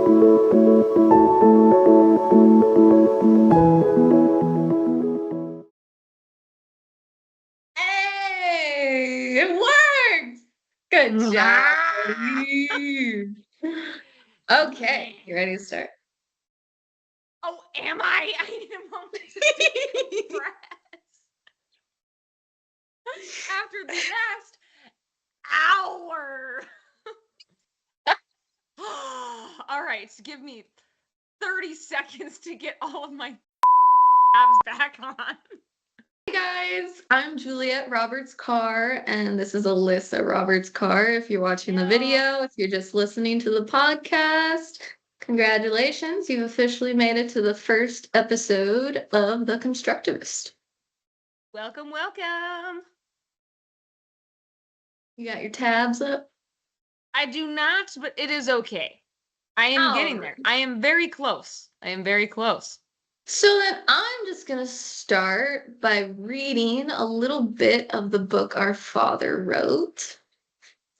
Hey, it worked. Good job, buddy. Okay, you ready to start? Oh, am I? I need a moment to take a breath. After the last hour. All right, so give me 30 seconds to get all of my abs back on. Hey guys, I'm Juliet Roberts Carr, and this is Alyssa Roberts Carr. If you're watching the video, if you're just listening to the podcast, congratulations, you've officially made it to the first episode of The Constructivist. Welcome, welcome. You got your tabs up? I do not, but it is okay. I am getting there. I am very close. So then I'm just going to start by reading a little bit of the book our father wrote.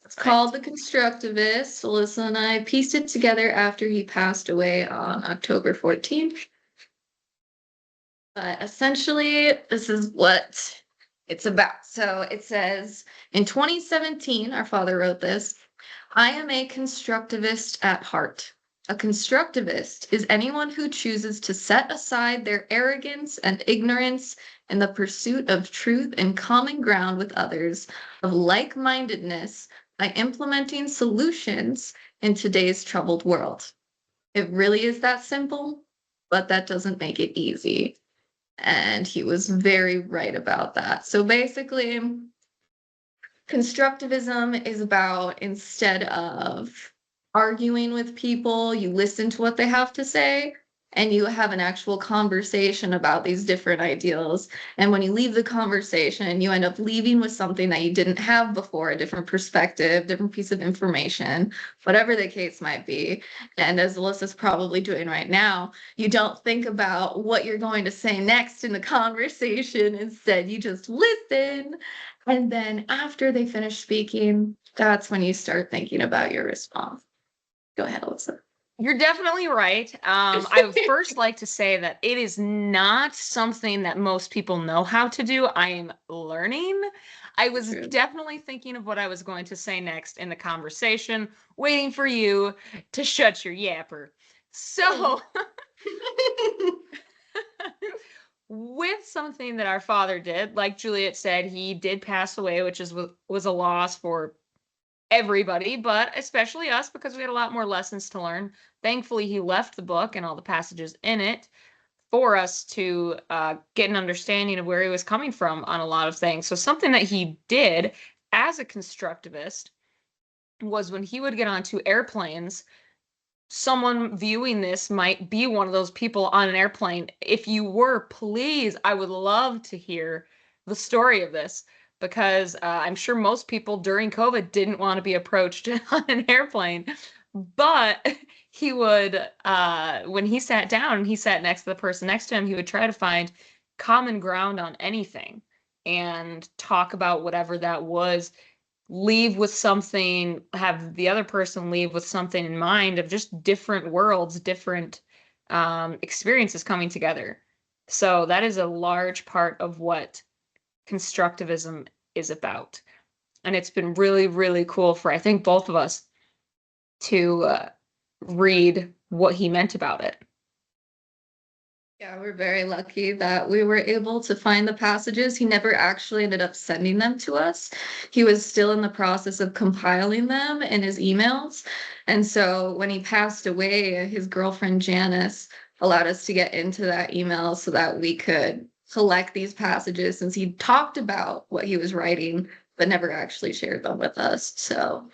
It's called The Constructivist. Alyssa and I pieced it together after he passed away on October 14th. But essentially, this is what it's about. So it says, in 2017, our father wrote this, I am a constructivist at heart. A constructivist is anyone who chooses to set aside their arrogance and ignorance in the pursuit of truth and common ground with others, of like-mindedness, by implementing solutions in today's troubled world. It really is that simple, but that doesn't make it easy. And he was very right about that. So basically, constructivism is about, instead of arguing with people, you listen to what they have to say and you have an actual conversation about these different ideals. And when you leave the conversation, you end up leaving with something that you didn't have before, a different perspective, different piece of information, whatever the case might be. And as Alyssa's probably doing right now, you don't think about what you're going to say next in the conversation. Instead, you just listen. And then after they finish speaking, that's when you start thinking about your response. Go ahead, Alyssa. You're definitely right. I would first like to say that it is not something that most people know how to do. I am learning. I was definitely thinking of what I was going to say next in the conversation, waiting for you to shut your yapper. So, with something that our father did, like Juliet said, he did pass away, which was a loss for everybody, but especially us, because we had a lot more lessons to learn. Thankfully, he left the book and all the passages in it for us to get an understanding of where he was coming from on a lot of things. So something that he did as a constructivist was, when he would get onto airplanes, someone viewing this might be one of those people on an airplane. If you were, please, I would love to hear the story of this, because I'm sure most people during COVID didn't want to be approached on an airplane. But he would, when he sat down and he sat next to the person next to him, he would try to find common ground on anything and talk about whatever that was, leave with something, have the other person leave with something in mind of just different worlds, different experiences coming together. So that is a large part of what constructivism is about. And it's been really, really cool for, I think, both of us to read what he meant about it. Yeah, we're very lucky that we were able to find the passages. He never actually ended up sending them to us. He was still in the process of compiling them in his emails. And so when he passed away, his girlfriend Janice allowed us to get into that email so that we could collect these passages, since he talked about what he was writing, but never actually shared them with us. So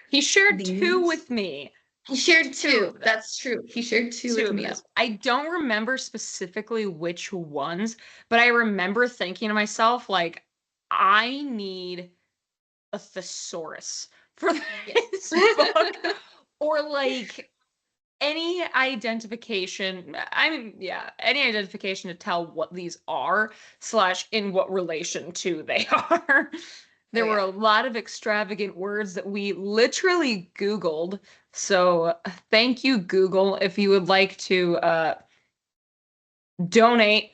he shared two with me. He shared two. That's true. He shared two with me. I don't remember specifically which ones, but I remember thinking to myself, like, I need a thesaurus for this book, or like any identification. Any identification to tell what these are / in what relation to they are. There Oh, were yeah. a lot of extravagant words that we literally Googled. So thank you, Google, if you would like to donate.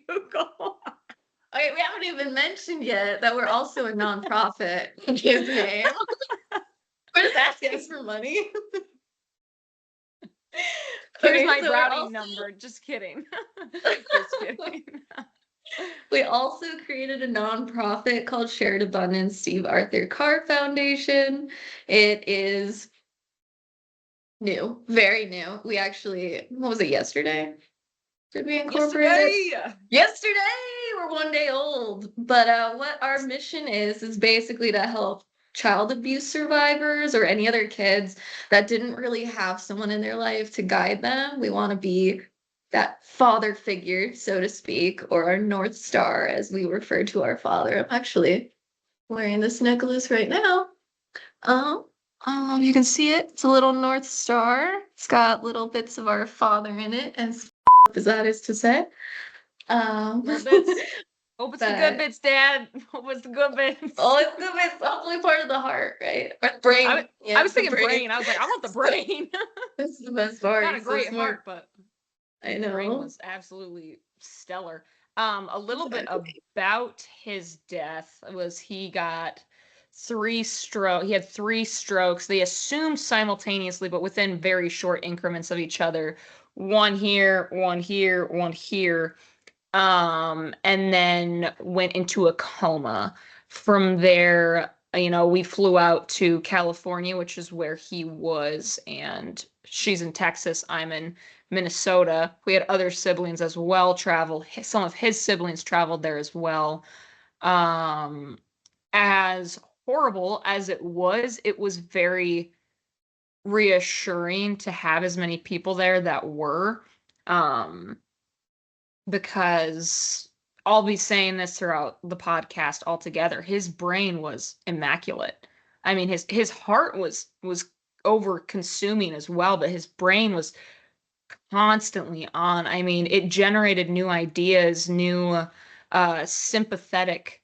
Google. Okay, we haven't even mentioned yet that we're also a nonprofit in his name. We're just asking Yes. for money. Here's Okay, my so we're routing also number. Just kidding. Just kidding. we also created a nonprofit called Shared Abundance Steve Arthur Carr Foundation. It is new, very new. We actually, what was it, yesterday? Did we incorporate it? Yesterday. Yesterday, we're 1 day old. But what our mission is basically to help child abuse survivors or any other kids that didn't really have someone in their life to guide them. We want to be that father figure, so to speak, or our North Star, as we refer to our father. I'm actually wearing this necklace right now. Um, you can see it. It's a little North Star. It's got little bits of our father in it, as that is to say. Little bits. Hope it's the good But bits, Dad. Hope it's the good bits. oh, it's good. It's hopefully part of the heart, right? Or the brain. I Yeah, was the thinking brain. brain. I was like, I want the brain. This is the best part. Got a He's so great smart. heart, but I the brain know. was absolutely stellar. A little bit Exactly. about his death was he got he had 3 strokes. They assumed simultaneously, but within very short increments of each other. One here, one here, one here. And then went into a coma. From there, we flew out to California, which is where he was, and she's in Texas, I'm in Minnesota. We had other siblings as well travel. Some of his siblings traveled there as well. Um, as horrible as it was very reassuring to have as many people there that were. Um, because I'll be saying this throughout the podcast altogether. His brain was immaculate. I mean, his heart was over consuming as well, but his brain was constantly on. I mean, it generated new ideas, new sympathetic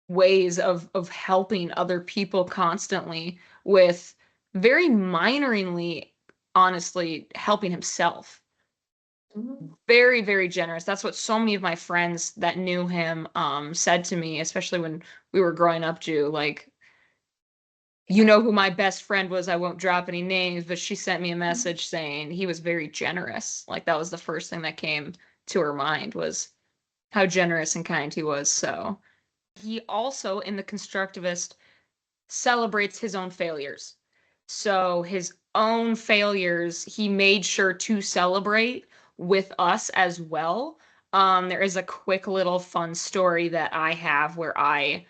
ways of helping other people constantly with very minorly, honestly, helping himself. Mhm. Very, very generous. That's what so many of my friends that knew him said to me, especially when we were growing up, Jew. Like, you know who my best friend was. I won't drop any names, but she sent me a message saying he was very generous. Like, that was the first thing that came to her mind was how generous and kind he was. So he also, in the Constructivist, celebrates his own failures. So his own failures, he made sure to celebrate with us as well. There is a quick little fun story that I have where I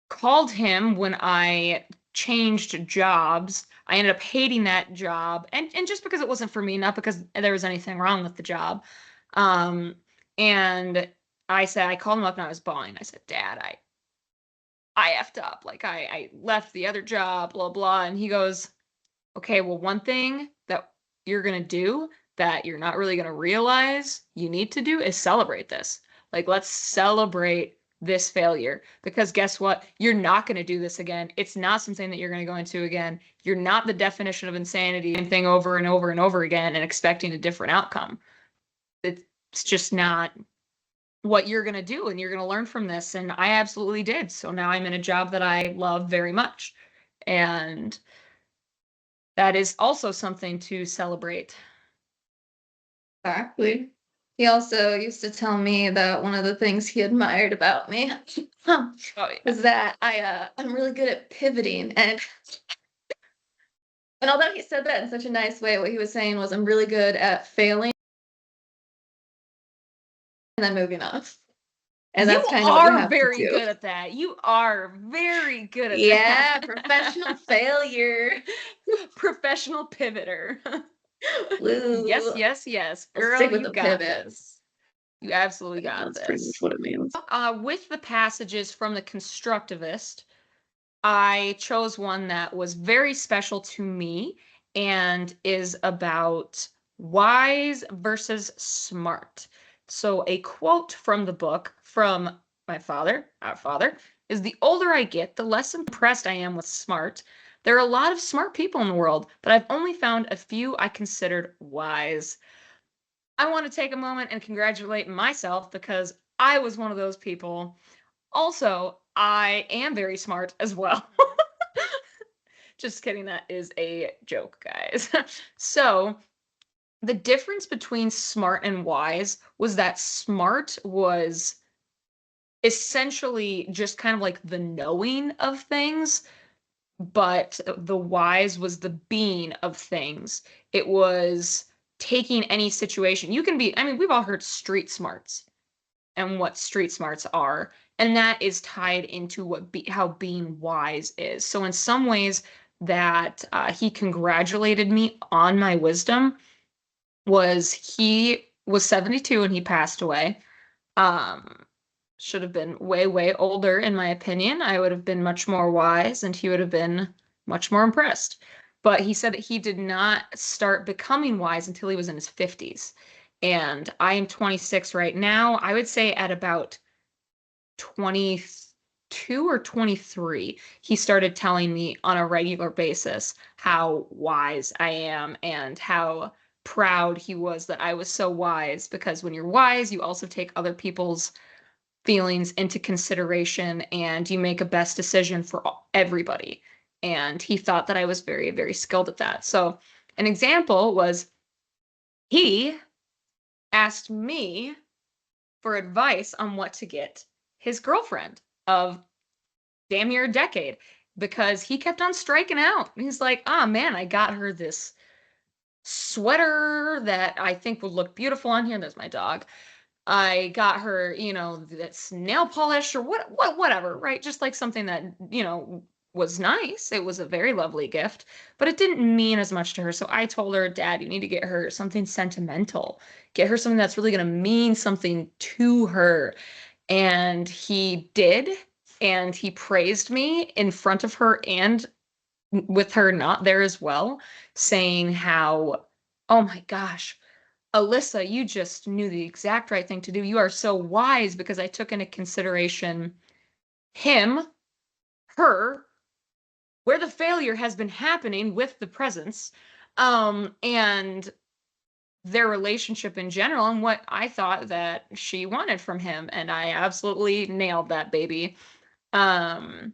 called him when I changed jobs. I ended up hating that job, and just because it wasn't for me, not because there was anything wrong with the job. Um, and I called him up and I was bawling. I said, Dad, I effed up. Like I left the other job, blah, blah. And he goes, okay, well, one thing that you're going to do that you're not really going to realize you need to do is celebrate this. Like, let's celebrate this failure because guess what? You're not going to do this again. It's not something that you're going to go into again. You're not the definition of insanity, same thing over and over and over again and expecting a different outcome. It's just not what you're going to do and you're going to learn from this, and I absolutely did. So now I'm in a job that I love very much, and that is also something to celebrate. Exactly. He also used to tell me that one of the things he admired about me Oh yeah. was that I'm really good at pivoting, and although he said that in such a nice way, what he was saying was I'm really good at failing and then moving on. And You that's kind of what you are have to very do. good at that. You are very good at Yeah, professional that. failure. Professional pivoter. Yes, Woo. yes, yes. We'll stick Girl, with you the got pivot. this. You absolutely Yeah, got that's pretty much this. what it means. With the passages from the Constructivist, I chose one that was very special to me and is about wise versus smart. So, a quote from the book from my father, our father, is the older I get, the less impressed I am with smart. There are a lot of smart people in the world, but I've only found a few I considered wise. I want to take a moment and congratulate myself because I was one of those people. Also, I am very smart as well. Just kidding, that is a joke, guys. So, the difference between smart and wise was that smart was essentially just kind of like the knowing of things, but the wise was the being of things. It was taking any situation. You can be, I mean, we've all heard street smarts and what street smarts are, and that is tied into how being wise is. So in some ways, that he congratulated me on my wisdom was he was 72 and he passed away. Um, should have been way, way older, in my opinion. I would have been much more wise and he would have been much more impressed. But he said that he did not start becoming wise until he was in his 50s. And I am 26 right now. I would say at about 22 or 23, he started telling me on a regular basis how wise I am and how proud he was that I was so wise. Because when you're wise, you also take other people's feelings into consideration and you make a best decision for everybody. And he thought that I was very, very skilled at that. So, an example was he asked me for advice on what to get his girlfriend of damn near a decade because he kept on striking out. He's like, "Ah, man, I got her this sweater that I think would look beautiful on here." There's my dog. I got her, this nail polish or whatever, right? Just like something that, was nice. It was a very lovely gift, but it didn't mean as much to her. So I told her, Dad, you need to get her something sentimental. Get her something that's really going to mean something to her. And he did. And he praised me in front of her and with her not there as well, saying how, oh my gosh, Alyssa, you just knew the exact right thing to do. You are so wise because I took into consideration him, her, where the failure has been happening with the presence, and their relationship in general and what I thought that she wanted from him. And I absolutely nailed that baby. Um,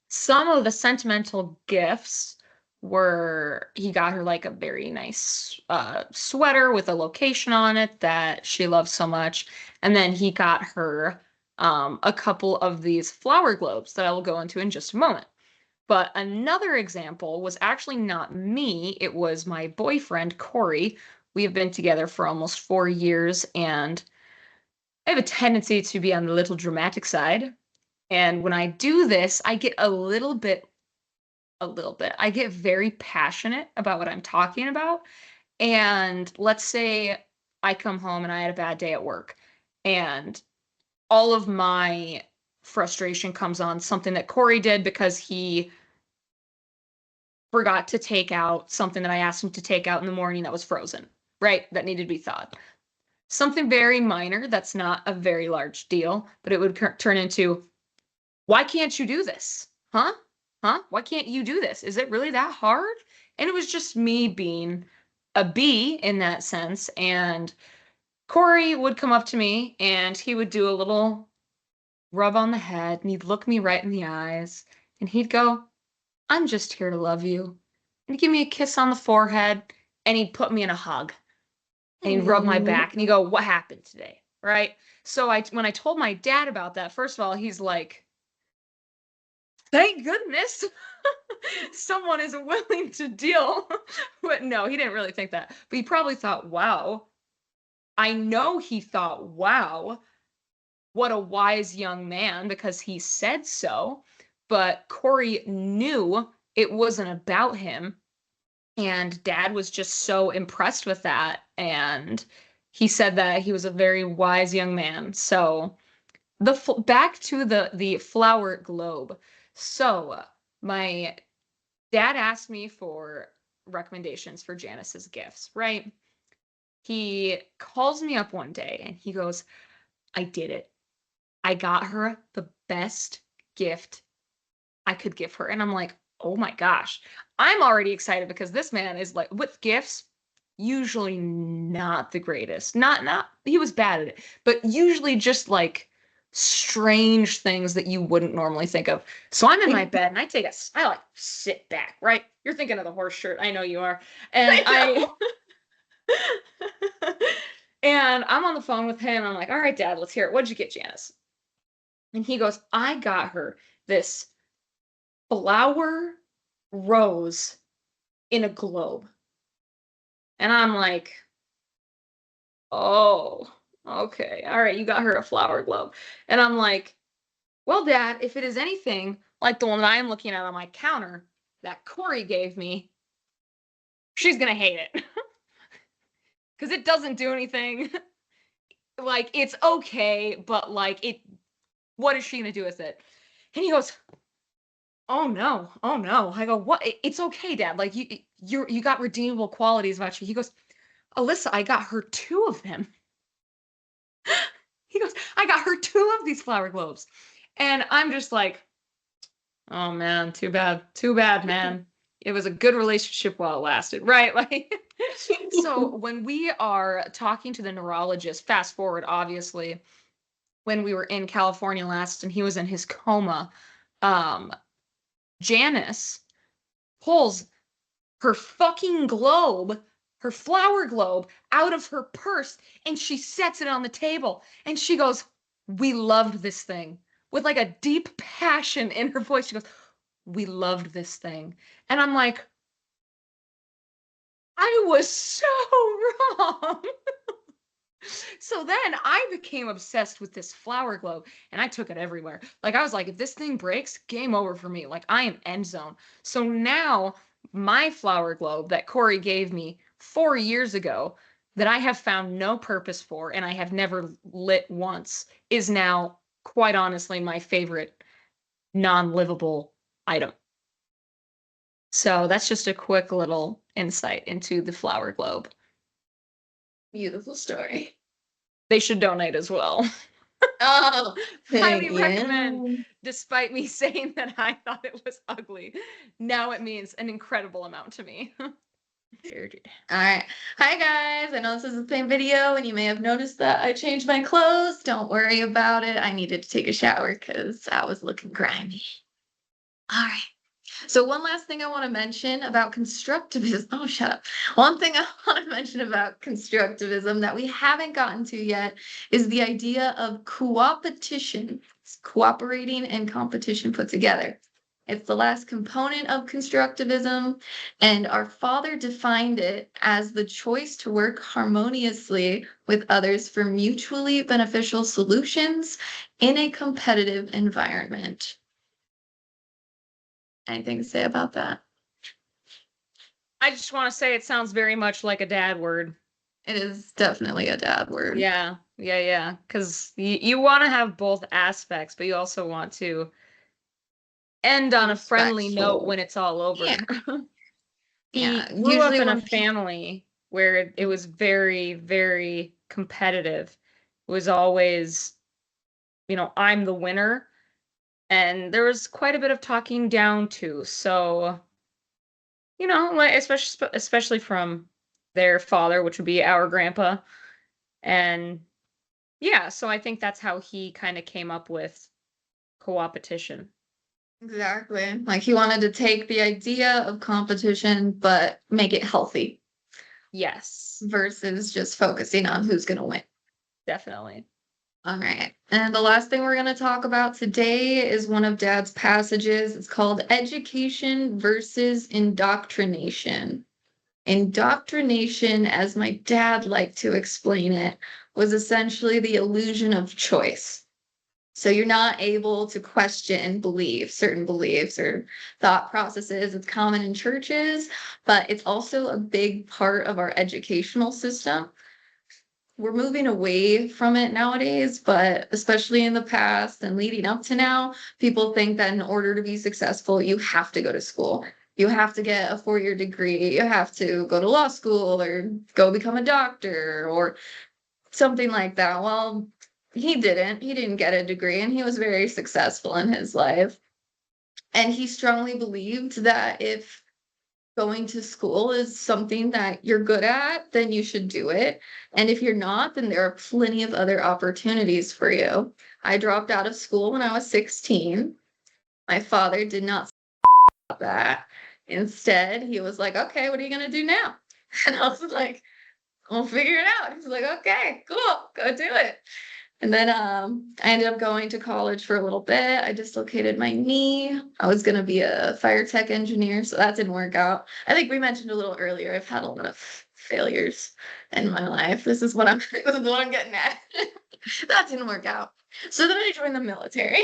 some of the sentimental gifts were he got her like a very nice sweater with a location on it that she loves so much. And then he got her a couple of these flower globes that I will go into in just a moment. But another example was actually not me, it was my boyfriend, Corey. We have been together for almost 4 years, and I have a tendency to be on the little dramatic side. And when I do this, I get I get very passionate about what I'm talking about. And let's say I come home and I had a bad day at work, and all of my frustration comes on something that Corey did because he forgot to take out something that I asked him to take out in the morning that was frozen, right? That needed to be thawed. Something very minor that's not a very large deal, but it would turn into, why can't you do this? Huh? Huh? Why can't you do this? Is it really that hard? And it was just me being a bee in that sense. And Corey would come up to me and he would do a little rub on the head and he'd look me right in the eyes and he'd go, I'm just here to love you. And he'd give me a kiss on the forehead and he'd put me in a hug and he'd rub my Mhm. back and he'd go, what happened today? Right? So when I told my dad about that, first of all, he's like, thank goodness someone is willing to deal. But no, he didn't really think that. But he probably thought, wow. I know he thought, wow, what a wise young man because he said so. But Corey knew it wasn't about him. And dad was just so impressed with that. And he said that he was a very wise young man. So back to the flower globe. So my dad asked me for recommendations for Janice's gifts, right? He calls me up one day and he goes, I did it. I got her the best gift I could give her. And I'm like, oh my gosh, I'm already excited because this man is like, with gifts, usually not the greatest. Not, he was bad at it, but usually just like strange things that you wouldn't normally think of. So I'm in my bed and I like sit back, right? You're thinking of the horse shirt. I know you are. And and I'm on the phone with him. I'm like, all right, Dad, let's hear it. What'd you get Janice? And he goes, I got her this flower rose in a globe. And I'm like, oh, okay. All right, you got her a flower globe. And I'm like, well, Dad, if it is anything like the one that I am looking at on my counter that Corey gave me, she's gonna hate it. Because it doesn't do anything. Like, it's okay, but like what is she gonna do with it? And he goes, oh no, oh no. I go, what? It's okay, Dad. Like you got redeemable qualities about you. He goes, Alyssa, I got her 2 of them. He goes, I got her 2 of these flower globes. And I'm just like, oh man, too bad. Too bad, man. It was a good relationship while it lasted, right? Like, so when we are talking to the neurologist, fast forward, obviously, when we were in California last and he was in his coma, um, Janice pulls her fucking globe, her flower globe, out of her purse and she sets it on the table and she goes, we loved this thing, with like a deep passion in her voice. She goes, we loved this thing. And I'm like, I was so wrong. So then I became obsessed with this flower globe and I took it everywhere. Like, I was like, if this thing breaks, game over for me. Like, I am end zone. So now my flower globe that Corey gave me 4 years ago, that I have found no purpose for and I have never lit once, is now quite honestly my favorite non-livable item. So that's just a quick little insight into the flower globe. Beautiful story. They should donate as well. Oh, Highly yeah. recommend, despite me saying that I thought it was ugly. Now it means an incredible amount to me. All right. Hi, guys. I know this is the same video, and you may have noticed that I changed my clothes. Don't worry about it. I needed to take a shower because I was looking grimy. All right. So one last thing I want to mention about constructivism. Oh, shut up. One thing I want to mention about constructivism that we haven't gotten to yet is the idea of coopetition. It's cooperating and competition put together. It's the last component of constructivism, and our father defined it as the choice to work harmoniously with others for mutually beneficial solutions in a competitive environment. Anything to say about that? I just want to say it sounds very much like a dad word. It is definitely a dad word. Yeah, yeah, yeah. Because you want to have both aspects, but you also want to end on a friendly note when it's all over. Yeah. He Yeah. grew up Usually in a when family where it was very, very competitive. It was always, I'm the winner. And there was quite a bit of talking down too. So, like especially from their father, which would be our grandpa. And yeah, so I think that's how he kind of came up with coopetition. exactly, like he wanted to take the idea of competition, but make it healthy Yes, versus just focusing on who's going to win. definitely. All right. And the last thing we're going to talk about today is one of Dad's passages. It's called Education versus Indoctrination. Indoctrination, as my dad liked to explain it, was essentially the illusion of choice. So you're not able to question certain beliefs or thought processes. It's common in churches, but it's also a big part of our educational system. We're moving away from it nowadays, but especially in the past and leading up to now, people think that in order to be successful, you have to go to school. You have to get a 4-year degree. You have to go to law school or go become a doctor or something like that. Well, he didn't get a degree, and he was very successful in his life. And he strongly believed that if going to school is something that you're good at, then you should do it. And if you're not, then there are plenty of other opportunities for you. I dropped out of school when I was 16. My father did not stop that. Instead, he was like, okay, what are you going to do now? And I was like, we'll figure it out. He's like, okay, cool, go do it. And then I ended up going to college for a little bit. I dislocated my knee. I was going to be a fire tech engineer, so that didn't work out. I think we mentioned a little earlier, I've had a lot of failures in my life. This is what I'm this is what I'm getting at. That didn't work out. So then I joined the military.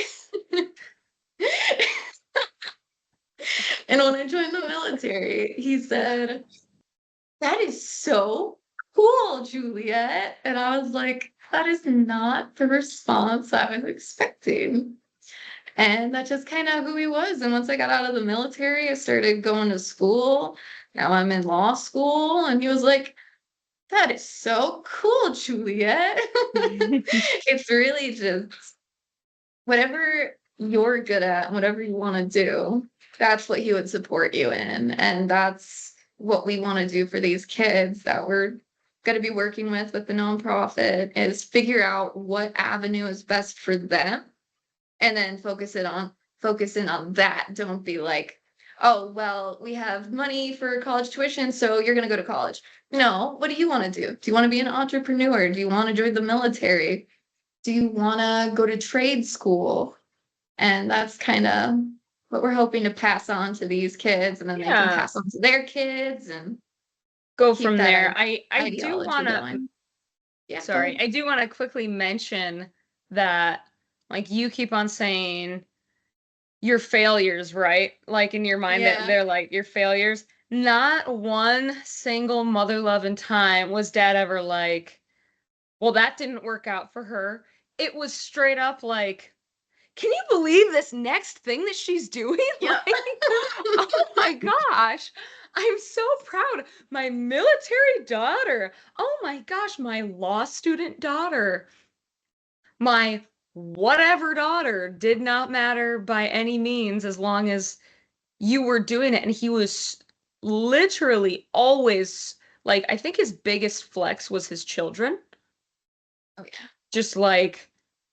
And when I joined the military, he said, "That is so cool, Juliet." And I was like, that is not the response I was expecting. And that's just kind of who he was. And once I got out of the military, I started going to school. Now I'm in law school. And he was like, that is so cool, Juliet. It's really just whatever you're good at, whatever you want to do, that's what he would support you in. And that's what we want to do for these kids that we're going to be working with the nonprofit, is figure out what avenue is best for them and then focus in on that. Don't be like, oh, well, we have money for college tuition, so you're going to go to college. No, what do you want to do? Do you want to be an entrepreneur? Do you want to join the military? Do you want to go to trade school? And that's kind of what we're hoping to pass on to these kids, and then they can pass on to their kids and go keep from that there. I do ideology want to, going. Yeah, sorry, I do want to quickly mention that, like, you keep on saying your failures, right? Like, in your mind, that yeah. they're like your failures. Not one single mother loving time was dad ever like, well, that didn't work out for her. It was straight up like, can you believe this next thing that she's doing? Yeah. Like, oh my gosh, I'm so proud. My military daughter. Oh my gosh, my law student daughter. My whatever daughter, did not matter by any means as long as you were doing it. And he was literally always like, I think his biggest flex was his children. Oh yeah. Just like,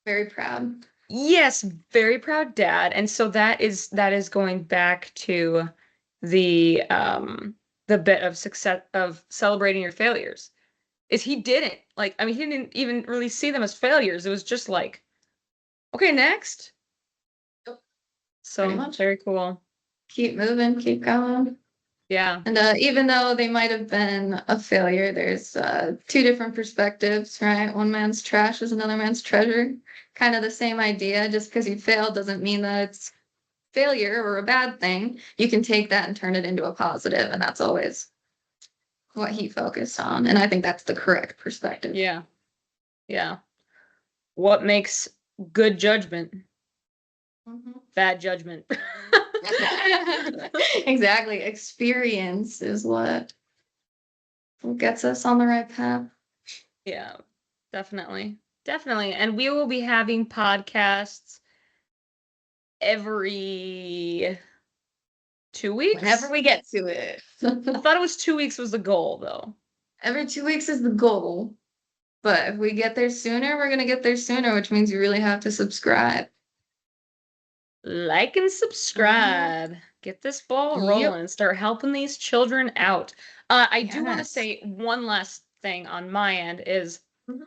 Very proud. yes, very proud dad. And so that is going back to the bit of success of celebrating your failures. Is he didn't like, I mean, he didn't even really see them as failures. It was just like, okay, next. Yep. Pretty So much. very cool. Keep moving, keep going. Yeah. And even though they might have been a failure, there's two different perspectives, right? One man's trash is another man's treasure. Kind of the same idea. Just because you failed doesn't mean that it's failure or a bad thing. You can take that and turn it into a positive, and that's always what he focused on. And I think that's the correct perspective. Yeah. Yeah. What makes good judgment? Mhm. Bad judgment. Exactly. Experience is what gets us on the right path. Yeah, definitely. Definitely. And we will be having podcasts every 2 weeks. Whenever we get to it. I thought it was 2 weeks was the goal, though. Every 2 weeks is the goal. But if we get there sooner, we're going to get there sooner, which means you really have to subscribe. Like and subscribe. Get this ball Yep. rolling. Start helping these children out. I do want to Yes. say one last thing on my end is Mhm.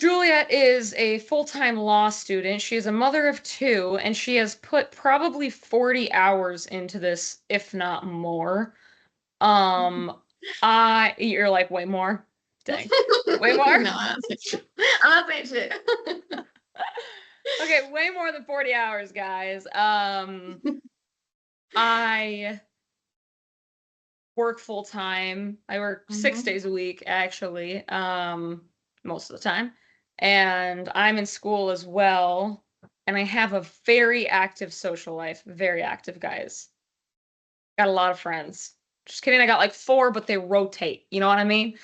Juliet is a full-time law student. She is a mother of two, and she has put probably 40 hours into this, if not more. You're like, way more? Dang. Way more? No, I'm not saying shit. I'm not saying shit. Okay, way more than 40 hours, guys. I work full time. I work 6 days a week, actually, most of the time. And I'm in school as well. And I have a very active social life. Very active, guys. Got a lot of friends. Just kidding, I got like 4, but they rotate. You know what I mean?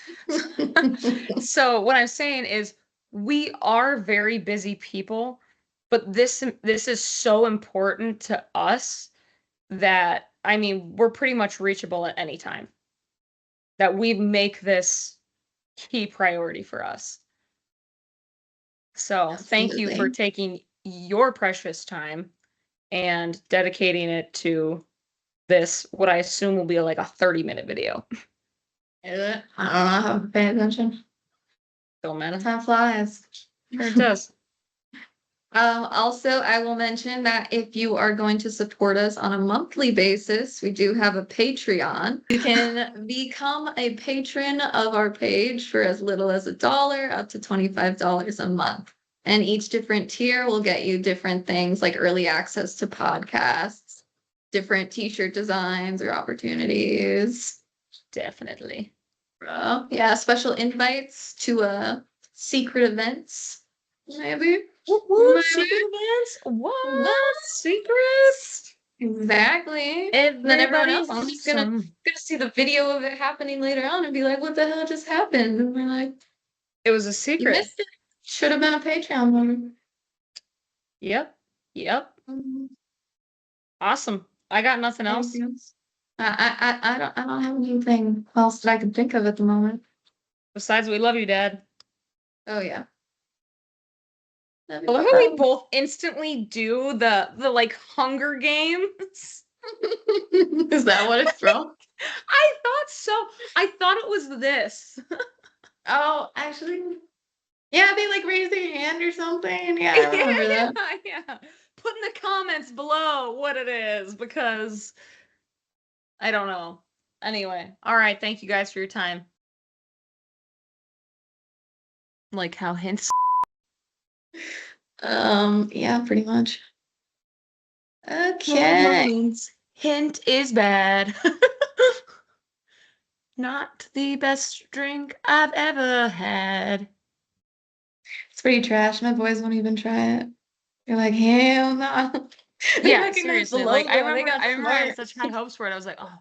So what I'm saying is we are very busy people, but this is so important to us that, I mean, we're pretty much reachable at any time. That we make this key priority for us. So thank you for Absolutely. taking your precious time and dedicating it to this, what I assume will be like a 30-minute video. Is it? I don't know how to pay attention. Don't matter. Time flies. Sure it does. Also, I will mention that if you are going to support us on a monthly basis, we do have a Patreon. You can become a patron of our page for as little as $1 up to $25 a month. And each different tier will get you different things like early access to podcasts, different t-shirt designs or opportunities. Definitely. Yeah, special invites to secret events, maybe. Woo, secret events? What? What? Secrets? Exactly. And then everyone else Everybody's is just gonna see the video of it happening later on and be like, "What the hell just happened?" And we're like, It was a "You secret. missed it. Should have been a Patreon member." Yep. Yep. Mhm. Awesome. I got nothing else. Anything else? I don't have anything else that I can think of at the moment. Besides, we love you, Dad. Oh yeah. Love I you, love how we Papa. both instantly do the like Hunger Games. Is that what it's from? I thought so. I thought it was this. Oh, actually, yeah, they like raise their hand or something. Yeah, I remember that. Yeah. Put in the comments below what it is because I don't know. Anyway, all right. Thank you guys for your time. Like how hints. Yeah, pretty much. What Okay. means hint is bad. Not the best drink I've ever had. It's pretty trash. My boys won't even try it. They're like, hell no. They Yeah, recognize the seriously. Like logo. They got I remember I had smart. such high hopes for it. I was like, oh,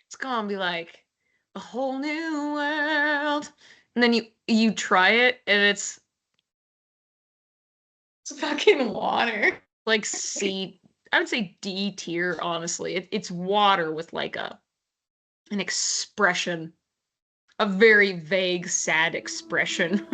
it's gonna be like a whole new world. And then you try it and it's It's fucking water. like I would say D tier, honestly. It's water with like an expression, a very vague, sad expression.